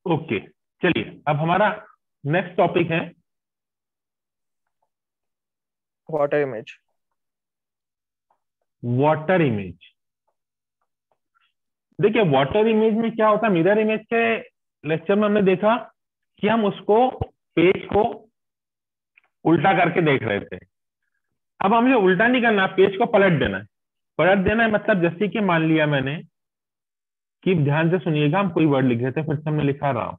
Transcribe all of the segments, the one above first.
Okay, चलिए अब हमारा नेक्स्ट टॉपिक है वाटर इमेज। Water image. देखिए वाटर इमेज में क्या होता है, मिरर इमेज के लेक्चर में हमने देखा कि हम उसको पेज को उल्टा करके देख रहे थे। अब हमें उल्टा नहीं करना, पेज को पलट देना है। पलट देना है मतलब जैसे कि मान लिया मैंने कि ध्यान से सुनिएगा, हम कोई वर्ड लिख रहे थे, फिर से हमने लिखा राम।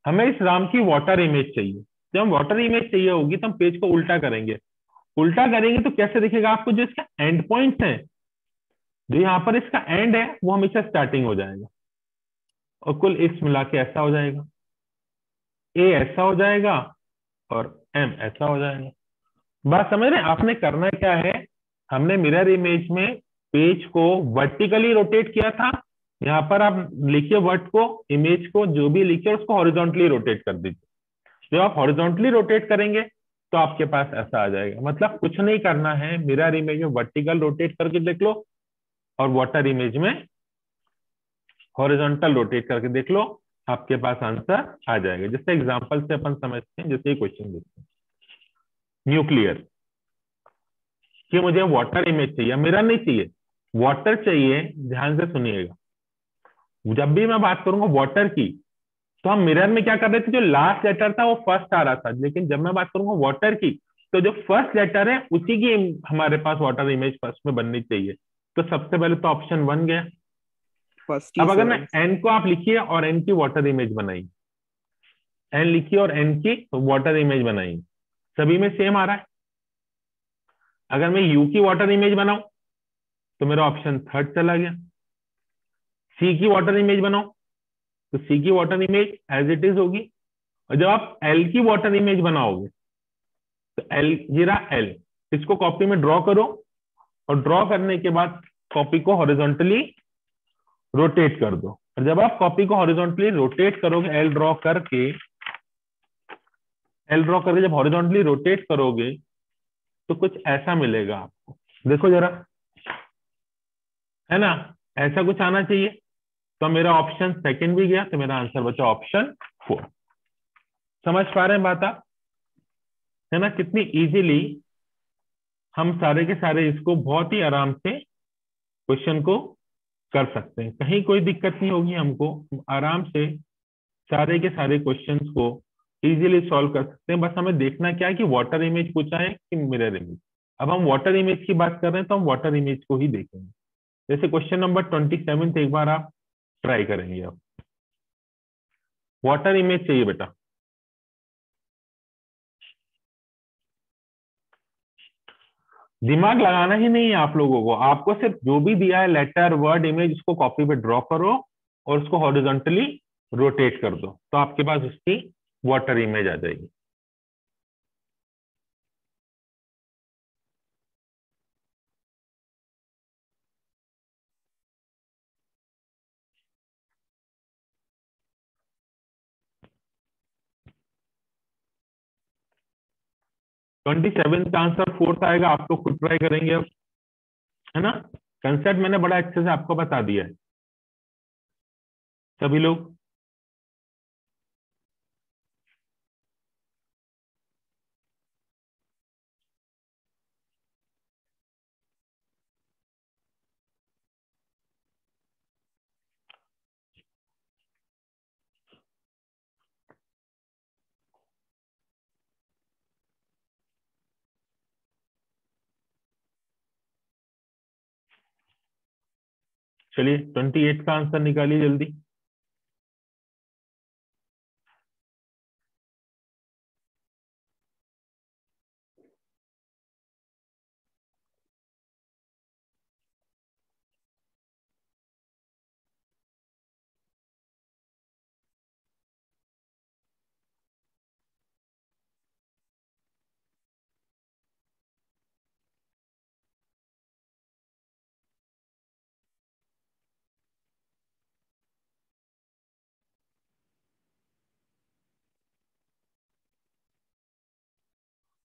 हमें इस राम की वाटर इमेज चाहिए। जब हम वाटर इमेज चाहिए होगी तो हम पेज को उल्टा करेंगे। उल्टा करेंगे तो कैसे दिखेगा आपको, जो इसका एंड पॉइंट्स है, जो यहाँ पर इसका एंड है वो हमेशा स्टार्टिंग हो जाएगा और कुल इस मिला के ऐसा हो जाएगा। ए ऐसा हो जाएगा और एम ऐसा हो जाएगा। बात समझ रहे हैं? आपने करना क्या है, हमने मिरर इमेज में पेज को वर्टिकली रोटेट किया था। यहाँ पर आप लिखिए वर्ड को, इमेज को जो भी लिखिए उसको हॉरिजॉन्टली रोटेट कर दीजिए। जब आप हॉरिजॉन्टली रोटेट करेंगे तो आपके पास ऐसा आ जाएगा। मतलब कुछ नहीं करना है, मिरर इमेज में वर्टिकल रोटेट करके देख लो और वाटर इमेज में हॉरिजॉन्टल रोटेट करके देख लो, आपके पास आंसर आ जाएगा। जैसे एग्जांपल से अपन समझते हैं, जैसे क्वेश्चन देखते हैं, न्यूक्लियर कि मुझे वाटर इमेज चाहिए, मिरर नहीं चाहिए, वाटर चाहिए। ध्यान से सुनिएगा, जब भी मैं बात करूंगा वाटर की तो हम मिरर में क्या कर रहे थे, जो लास्ट लेटर था वो फर्स्ट आ रहा था, लेकिन जब मैं बात करूंगा वाटर की तो जो फर्स्ट लेटर है उसी की हमारे पास वाटर इमेज फर्स्ट में बननी चाहिए। तो सबसे पहले तो ऑप्शन वन गया। फर्स्ट ही अब अगर मैं सर। एन को आप लिखिए और एन की वाटर इमेज बनाइए, एन लिखिए और एन की वाटर इमेज बनाइए, सभी में सेम आ रहा है। अगर मैं यू की वाटर इमेज बनाऊं तो मेरा ऑप्शन थर्ड चला गया। सी की वाटर इमेज बनाओ तो सी की water image as it is होगी। और जब आप एल की वाटर इमेज बनाओगे तो एल, ये रहा एल, इसको कॉपी में ड्रॉ करो और ड्रॉ करने के बाद कॉपी को हॉरिजॉन्टली रोटेट कर दो। और जब आप कॉपी को हॉरिजॉन्टली रोटेट करोगे, एल ड्रॉ करके जब हॉरिजॉन्टली रोटेट करोगे तो कुछ ऐसा मिलेगा आपको। देखो जरा, है ना, ऐसा कुछ आना चाहिए। तो मेरा ऑप्शन सेकंड भी गया, तो मेरा आंसर बचा ऑप्शन फोर। समझ पा रहे हैं बात आप? है ना, कितनी इजीली हम सारे के सारे इसको बहुत ही आराम से क्वेश्चन को कर सकते हैं। कहीं कोई दिक्कत नहीं होगी, हमको आराम से सारे के सारे क्वेश्चंस को इजीली सॉल्व कर सकते हैं। बस हमें देखना क्या है कि वाटर इमेज पूछा है कि मिरर इमेज। अब हम वाटर इमेज की बात कर रहे हैं तो हम वाटर इमेज को ही देखेंगे। जैसे क्वेश्चन नंबर 27 एक बार आप ट्राई करेंगे। अब वाटर इमेज चाहिए बेटा। दिमाग लगाना ही नहीं है आप लोगों को, आपको सिर्फ जो भी दिया है लेटर वर्ड इमेज उसको कॉपी पे ड्रॉ करो और उसको हॉरिजॉन्टली रोटेट कर दो, तो आपके पास उसकी वाटर इमेज आ जाएगी। 27 का आंसर फोर्थ आएगा, आप तो खुद ट्राई करेंगे अब, है ना। कंसेप्ट मैंने बड़ा अच्छे से आपको बता दिया है सभी लोग। चलिए 28 का आंसर निकालिए जल्दी।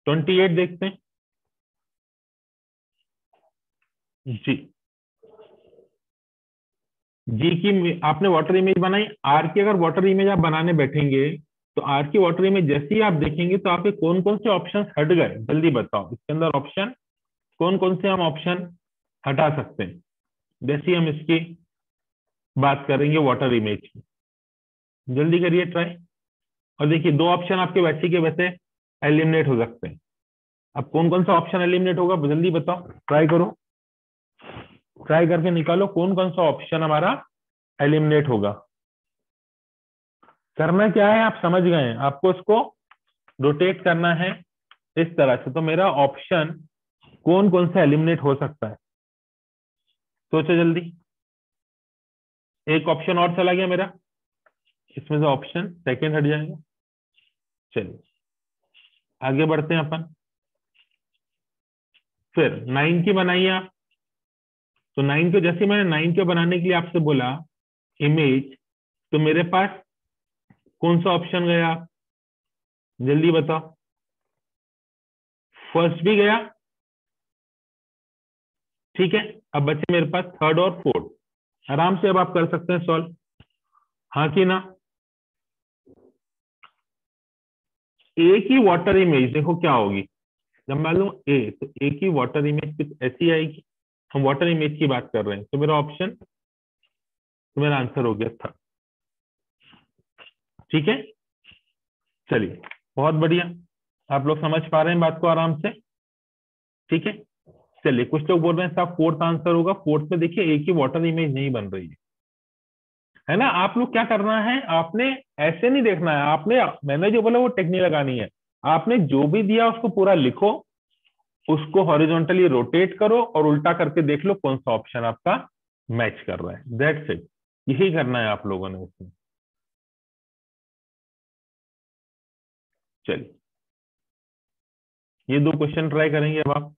ट्वेंटी एट देखते हैं जी। जी की आपने वाटर इमेज बनाई, आर की अगर वाटर इमेज आप बनाने बैठेंगे तो आर की वाटर इमेज जैसे ही आप देखेंगे तो आपके कौन कौन से ऑप्शन हट गए, जल्दी बताओ इसके अंदर ऑप्शन कौन कौन से हम ऑप्शन हटा सकते हैं। जैसे ही हम इसकी बात करेंगे वाटर इमेज की, जल्दी करिए ट्राई। और देखिए दो ऑप्शन आपके वैसे के वैसे एलिमिनेट हो सकते हैं। अब कौन कौन सा ऑप्शन एलिमिनेट होगा जल्दी बताओ, ट्राई करो, ट्राई करके निकालो कौन कौन सा ऑप्शन हमारा एलिमिनेट होगा। करना क्या है आप समझ गए हैं, आपको इसको रोटेट करना है इस तरह से। तो मेरा ऑप्शन कौन कौन सा एलिमिनेट हो सकता है, सोचो जल्दी। एक ऑप्शन और चला गया मेरा, इसमें से ऑप्शन सेकंड हट जाएगा। चलिए आगे बढ़ते हैं अपन। फिर 9 की बनाइए आप। तो 9 को जैसे मैंने 9 को बनाने के लिए आपसे बोला इमेज, तो मेरे पास कौन सा ऑप्शन गया, जल्दी बताओ। फर्स्ट भी गया, ठीक है। अब बचे मेरे पास थर्ड और फोर्थ। आराम से अब आप कर सकते हैं सॉल्व, हाँ कि ना। ए की वाटर इमेज देखो क्या होगी, जब मान लो ए, तो ए की वाटर इमेज कुछ ऐसी आएगी। हम वाटर इमेज की बात कर रहे हैं, तो मेरा ऑप्शन, तो मेरा आंसर हो गया था, ठीक है। चलिए बहुत बढ़िया, आप लोग समझ पा रहे हैं बात को आराम से, ठीक है। चलिए कुछ लोग बोल रहे हैं साहब फोर्थ आंसर होगा, फोर्थ में देखिए ए की वाटर इमेज नहीं बन रही है ना। आप लोग क्या करना है, आपने ऐसे नहीं देखना है, आपने मैंने जो बोला वो टेक्निक लगानी है। आपने जो भी दिया उसको पूरा लिखो, उसको हॉरिजॉन्टली रोटेट करो और उल्टा करके देख लो कौन सा ऑप्शन आपका मैच कर रहा है, दैट्स इट। यही करना है आप लोगों ने उसमें। चलिए ये दो क्वेश्चन ट्राई करेंगे अब आप।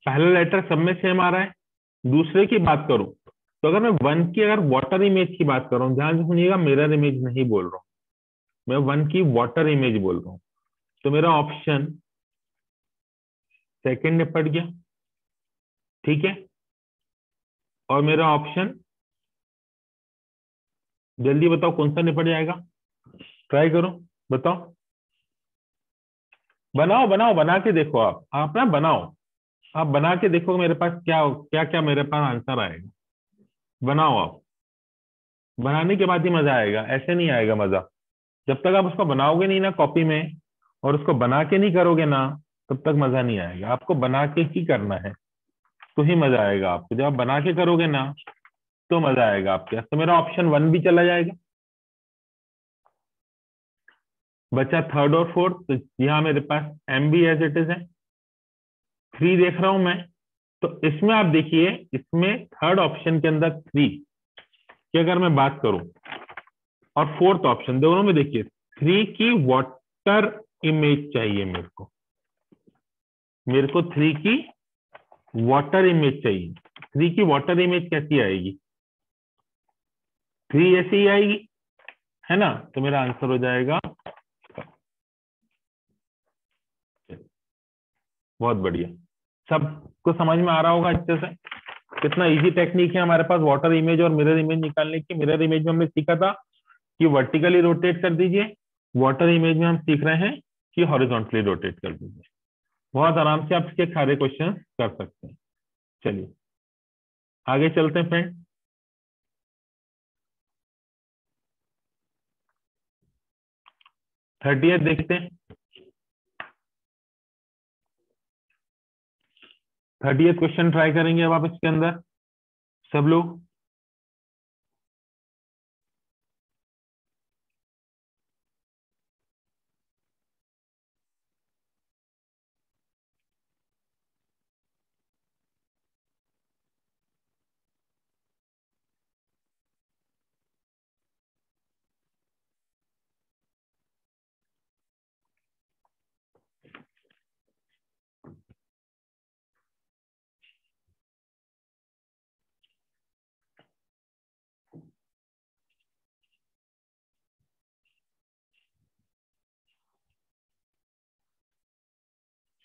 पहला लेटर सब में सेम आ रहा है। दूसरे की बात करूं तो अगर मैं वन की अगर वाटर इमेज की बात कर रहा हूं, ध्यान से सुनिएगा, मिरर इमेज नहीं बोल रहा हूं मैं, वन की वाटर इमेज बोल रहा हूं। तो मेरा ऑप्शन सेकंड निपट गया, ठीक है। और मेरा ऑप्शन, जल्दी बताओ कौन सा निपट जाएगा, ट्राई करो, बताओ। बनाओ बनाओ, बना के देखो, आप ना बनाओ, आप बना के देखो मेरे पास क्या क्या क्या मेरे पास आंसर आएगा। बनाओ आप, बनाने के बाद ही मजा आएगा, ऐसे नहीं आएगा मजा। जब तक आप उसको बनाओगे नहीं ना कॉपी में, और उसको बना के नहीं करोगे ना, तब तक मजा नहीं आएगा। आपको बना के ही करना है, तो ही मजा आएगा आपको। जब आप बना के करोगे ना तो मजा आएगा आपके। तो मेरा ऑप्शन वन भी चला जाएगा, बचा थर्ड और फोर्थ। तो यहाँ मेरे पास M B as it is है, थ्री देख रहा हूं मैं। तो इसमें आप देखिए, इसमें थर्ड ऑप्शन के अंदर थ्री की अगर मैं बात करूं, और फोर्थ ऑप्शन, दोनों में देखिए थ्री की वाटर इमेज चाहिए मेरे को, मेरे को थ्री की वाटर इमेज चाहिए। थ्री की वाटर इमेज कैसी आएगी, थ्री ऐसे ही आएगी, है ना। तो मेरा आंसर हो जाएगा, बहुत बढ़िया। सबको समझ में आ रहा होगा अच्छे से, कितना इजी टेक्निक है हमारे पास वाटर इमेज और मिरर इमेज निकालने की। मिरर इमेज में हमने सीखा था कि वर्टिकली रोटेट कर दीजिए, वाटर इमेज में हम सीख रहे हैं कि हॉरिजॉन्टली रोटेट कर दीजिए। बहुत आराम से आप इसके सारे क्वेश्चन कर सकते हैं। चलिए आगे चलते हैं फ्रेंड। 30th देखते हैं। 30th क्वेश्चन ट्राई करेंगे अब आप इसके अंदर सब लोग।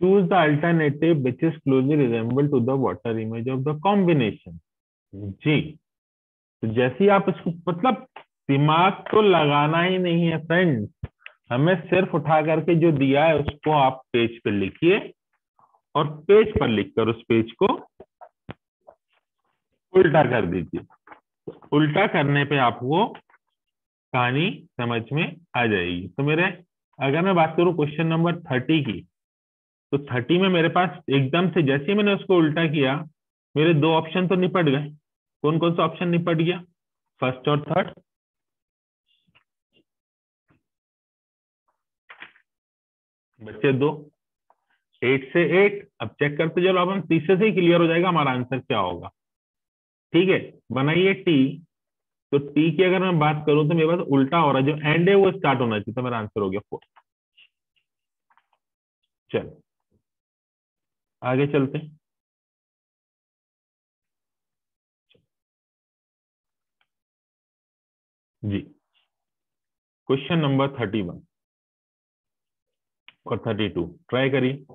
Choose the alternative which is closely resemble to the water image of the combination. जी, तो जैसे ही आप इसको, मतलब दिमाग तो लगाना ही नहीं है फ्रेंड, हमें सिर्फ उठा करके जो दिया है उसको आप पेज पे लिखिए, और पेज पर लिखकर उस पेज को उल्टा कर दीजिए। उल्टा करने पे आपको कहानी समझ में आ जाएगी। तो मेरे, अगर मैं बात करूं क्वेश्चन नंबर 30 की, तो 30 में मेरे पास एकदम से जैसे ही मैंने उसको उल्टा किया, मेरे दो ऑप्शन तो निपट गए। कौन कौन सा ऑप्शन निपट गया? फर्स्ट और थर्ड। बच्चे दो, 8 से 8। अब चेक करते चलो, अब हम तीसरे से ही क्लियर हो जाएगा हमारा आंसर क्या होगा। ठीक है, बनाइए टी। तो टी की अगर मैं बात करूं तो मेरे पास उल्टा हो रहा है, जो एंड है वो स्टार्ट होना चाहिए, तो मेरा आंसर हो गया 4। चलो आगे चलते हैं। जी, क्वेश्चन नंबर 31 और 32 ट्राई करिए।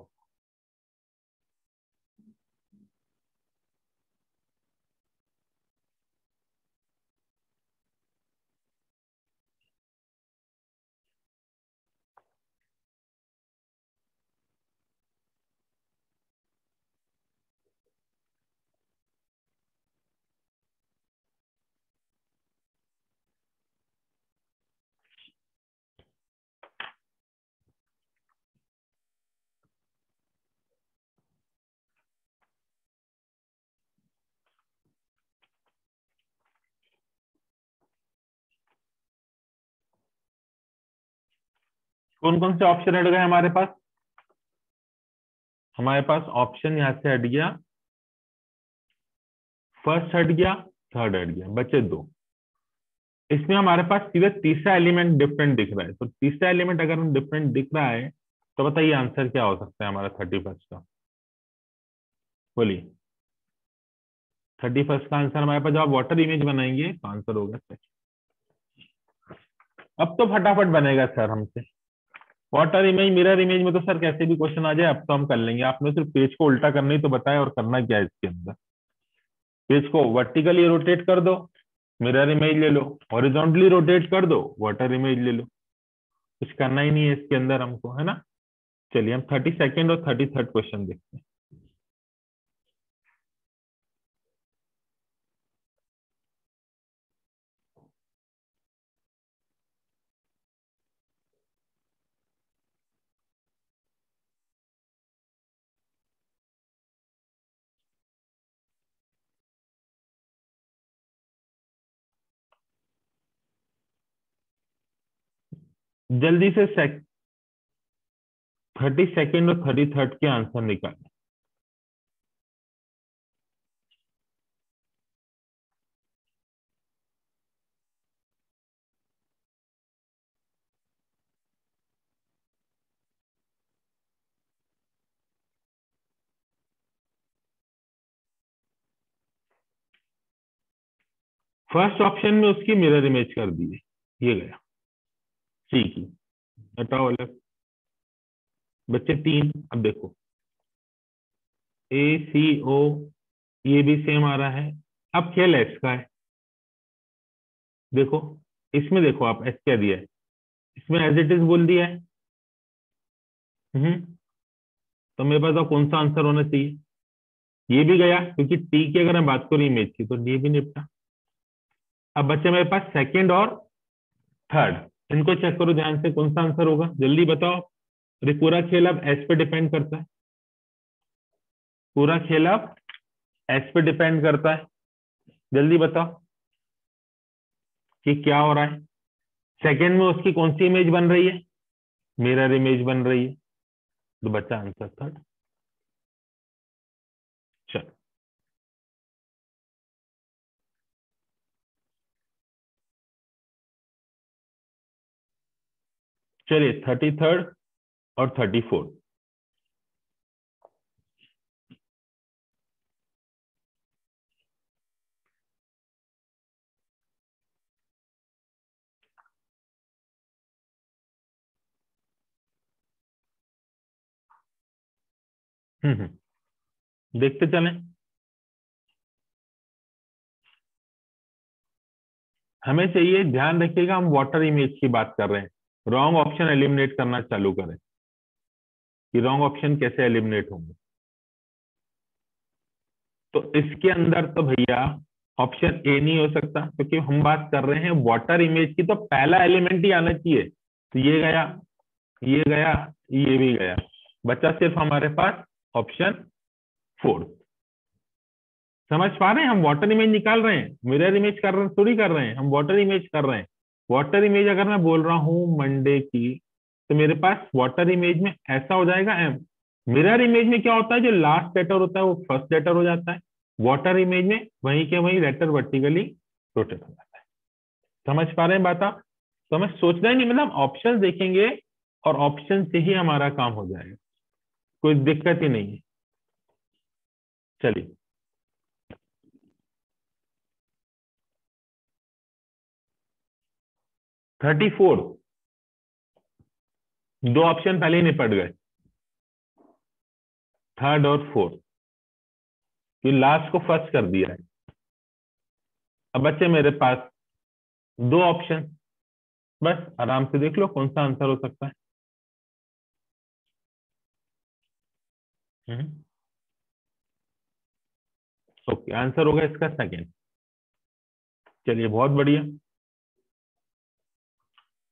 कौन कौन से ऑप्शन हट गए हमारे पास? हमारे पास ऑप्शन यहां से हट गया, फर्स्ट हट गया, थर्ड हट गया, बचे दो। इसमें हमारे पास सीधे तीसरा एलिमेंट डिफरेंट दिख रहा है, तो तीसरा एलिमेंट अगर हम डिफरेंट दिख रहा है, तो बताइए आंसर क्या हो सकता है हमारा 31 का? बोलिए। 31 का आंसर हमारे पास, जब आप वाटर इमेज बनाएंगे तो आंसर होगा सर। अब तो फटाफट बनेगा सर हमसे। वाटर इमेज, मिरर इमेज में तो सर कैसे भी क्वेश्चन आ जाए, अब तो हम कर लेंगे। आपने सिर्फ पेज को उल्टा करना ही तो बताया, और करना क्या है इसके अंदर? पेज को वर्टिकली रोटेट कर दो, मिरर इमेज ले लो, हॉरिजॉन्टली रोटेट कर दो, वाटर इमेज ले लो। कुछ करना ही नहीं है इसके अंदर हमको, है ना। चलिए हम 32nd और 33rd क्वेश्चन देखते हैं। जल्दी से 32nd और 33rd के आंसर निकालें। फर्स्ट ऑप्शन में उसकी मिरर इमेज कर दी है, ये गया। ठीक है, हटाओ अलग। बच्चे तीन, अब देखो ए सी ओ, ये भी सेम आ रहा है। अब खेल एस का है। देखो, इसमें देखो आप एस क्या दिया है, इसमें एज इट इज बोल दिया है। हम्म तो मेरे पास अब कौन सा आंसर होना चाहिए? ये भी गया, क्योंकि टी की अगर मैं बात करूं इमेज की, तो ये भी निपटा। अब बच्चे मेरे पास सेकंड और थर्ड, इनको चेक करो ध्यान से, कौन सा आंसर होगा जल्दी बताओ। अरे पूरा खेल अब एस पे डिपेंड करता है, पूरा खेल अब एस पे डिपेंड करता है। जल्दी बताओ कि क्या हो रहा है। सेकंड में उसकी कौन सी इमेज बन रही है? मिरर इमेज बन रही है, तो बच्चा आंसर थर्ड। चलो, चलिए 33rd और 34th। देखते चलें। हमें चाहिए, ध्यान रखिएगा, हम वाटर इमेज की बात कर रहे हैं। रॉन्ग ऑप्शन एलिमिनेट करना चालू करें कि रॉन्ग ऑप्शन कैसे एलिमिनेट होंगे। तो इसके अंदर तो भैया ऑप्शन ए नहीं हो सकता, क्योंकि हम बात कर रहे हैं वाटर इमेज की, तो पहला एलिमेंट ही आना चाहिए। तो ये गया, ये गया, ये भी गया, बचा सिर्फ हमारे पास ऑप्शन 4। समझ पा रहे हैं, हम वाटर इमेज निकाल रहे हैं, मिरर इमेज कर रहे थोड़ी कर रहे हैं, हम वाटर इमेज कर रहे हैं। वाटर इमेज अगर मैं बोल रहा हूं मंडे की, तो मेरे पास वाटर इमेज में ऐसा हो जाएगा एम। मिरर इमेज में क्या होता है, जो लास्ट लेटर होता है वो फर्स्ट लेटर हो जाता है। वाटर इमेज में वहीं के वहीं लेटर वर्टिकली रोटेट हो जाता है। समझ पा रहे हैं बात आप? तो हमें सोचना ही नहीं, मतलब ऑप्शन देखेंगे और ऑप्शन से ही हमारा काम हो जाएगा, कोई दिक्कत ही नहीं है। चलिए, 34, दो ऑप्शन पहले ही निपट गए, थर्ड और फोर्थ। ये लास्ट को फर्स्ट कर दिया है। अब बच्चे मेरे पास दो ऑप्शन, बस आराम से देख लो कौन सा आंसर हो सकता है। ओके, आंसर होगा इसका सेकेंड। चलिए, बहुत बढ़िया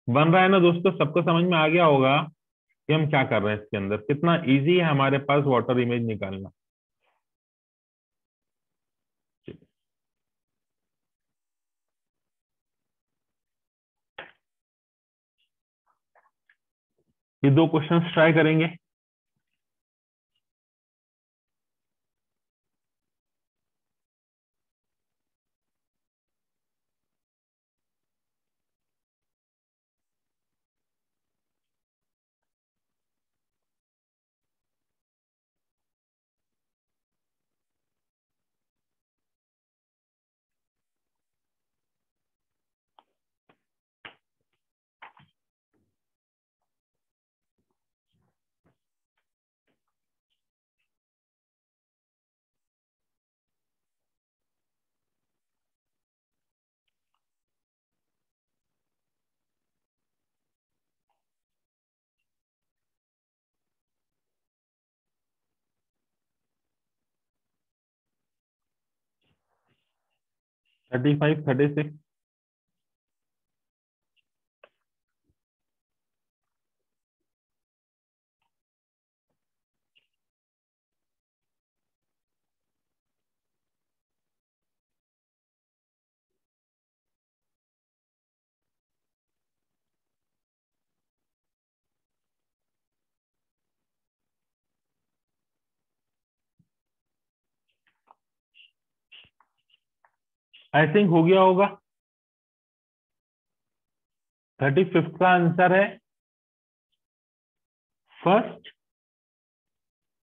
बन रहा है ना दोस्तों, सबको समझ में आ गया होगा कि हम क्या कर रहे हैं इसके अंदर, कितना इजी है हमारे पास वाटर इमेज निकालना। ये दो क्वेश्चंस ट्राई करेंगे। Thirty five, 36। आई थिंक हो गया होगा। 35 का आंसर है फर्स्ट,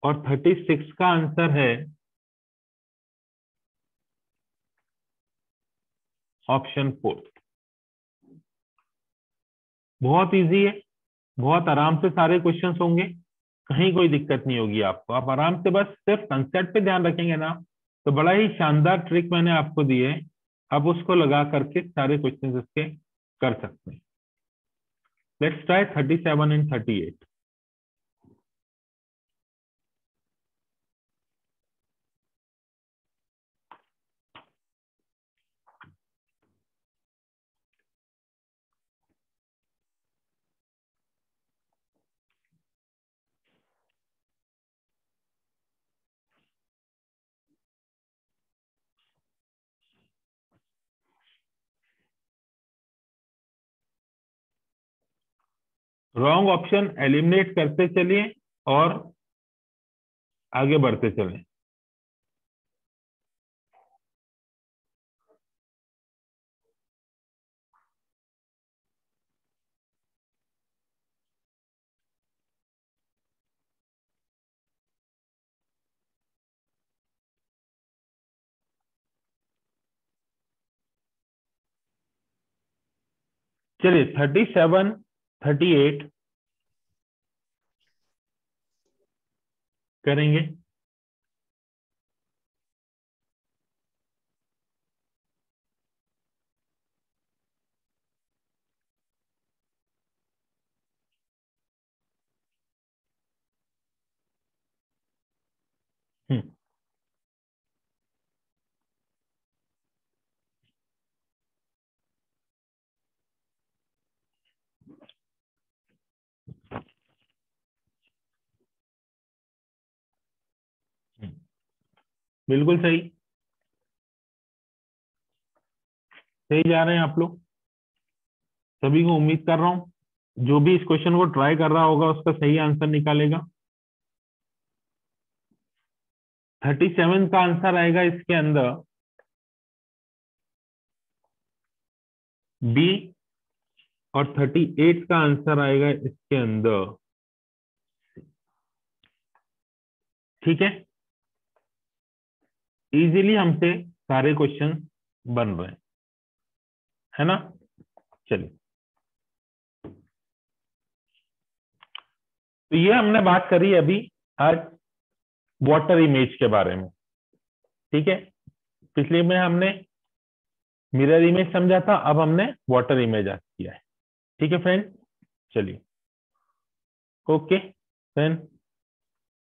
और 36 का आंसर है ऑप्शन 4। बहुत इजी है, बहुत आराम से सारे क्वेश्चंस होंगे, कहीं कोई दिक्कत नहीं होगी आपको। आप आराम से बस सिर्फ कंसेप्ट पे ध्यान रखेंगे ना, तो बड़ा ही शानदार ट्रिक मैंने आपको दी है, आप उसको लगा करके सारे क्वेश्चंस इसके कर सकते हैं। Let's try 37 and 38। Wrong option eliminate करते चलिए और आगे बढ़ते चलें। चलिए, 37, 38 करेंगे। हम्म, हम्म, बिल्कुल सही, सही जा रहे हैं आप लोग। सभी को उम्मीद कर रहा हूं जो भी इस क्वेश्चन को ट्राई कर रहा होगा उसका सही आंसर निकालेगा। 37 का आंसर आएगा इसके अंदर बी, और 38 का आंसर आएगा इसके अंदर। ठीक है, इजीली हमसे सारे क्वेश्चन बन रहे हैं, है ना। चलिए, तो ये हमने बात करी अभी आज वाटर इमेज के बारे में। ठीक है, पिछले में हमने मिरर इमेज समझा था, अब हमने वाटर इमेज आज किया है। ठीक है फ्रेंड, चलिए, ओके फ्रेंड।